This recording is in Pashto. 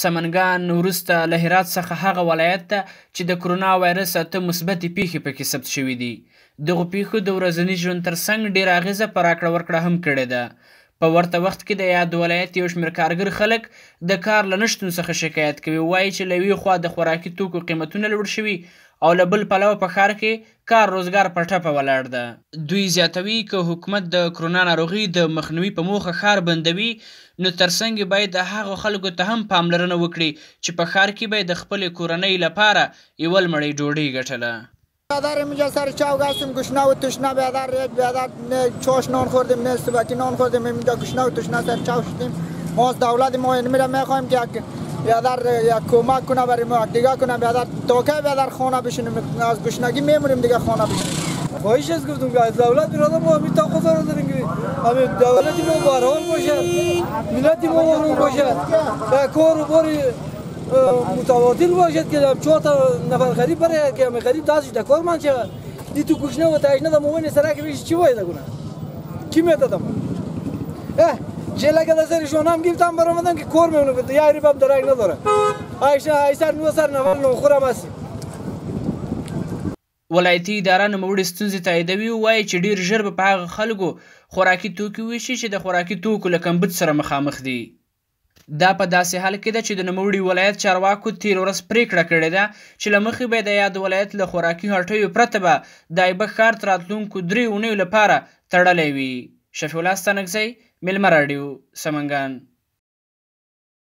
سمنګان وروسته له هرات څخه هغه ولایت ته چې د کرونا وایرس 8 مثبتې پیښې پکې ثبت شوي دي. دغو پیښو د ورځني ژوند ترڅنګ ډېره اغېزه په راکړه ورکړه هم کړې ده. په ورته وخت کې د یاد ولایت یو شمېر کارګر خلک د کار له نشتون څخه شکایت کوي. وایي چې له یوې خوا د خوراکي توکو قیمتونه لوړ شوي او له بل پلوه په ښار کې کار روزګار په ټپه ولاړ ده. دوی زیاتوي که حکومت د کرونا ناروغي د مخنیوي په موخه ښار بندوي نو ترڅنګ باید د هغو خلکو ته هم پاملرنه وکړي چې په ښار کې به د خپلې کورنۍ لپاره یوه لمړۍ ډوډۍ ګټله. بیادر اینجا سر چاو گستیم گشنه و تشنه بیادر چاش نان خوردیم نه صبحی نان خوردیم اینجا گشنه و تشنه سر چاو شدیم. ما از دولت ما میره میخوایم که بیادر یک کمک کنه برای ما دیگه کنه بیادر تا که بیادر خانه بشینیم از گشنگی میمونیم دیگه خانه بشینیم. خواهش از گفتم که از دولت میرادم ما همین تاقضا رو داریم که همین دولتی ما بارحال باشد ملتی ما بارون باشد کار و باری متواضع باشد که 4 نفر غریب برای که همه غریب دستش در کار من شود. دی تو گشنه و تشنه در مومن سرک بیش چی باید کنه؟ کی میدادم؟ جلگه در سرشون هم گرفتم برآمدن که کار میمونه که یه ریبم درک نداره. ایسر نو سر نفر نو خورم هستیم. ولایتي اداره نوموړې ستونزې تاییدوي. وایي چې ډېر ژر به په هغه خلکو خوراکي توکي ویشي چې د خوراکي توکو له کمبود سره مخامخ دي. دا په داسې حال کې ده چې د نوموړي ولایت چارواکو تېره ورځ پرېکړه کړې ده چې له مخې به د یاد ولایت له خوراکي هټیو پرته به د ایبک ښار تر راتلونکو 3 اونیو لپاره تړلی وي. شفیع الله ستانکزی، میلمه راډیو، سمنګان.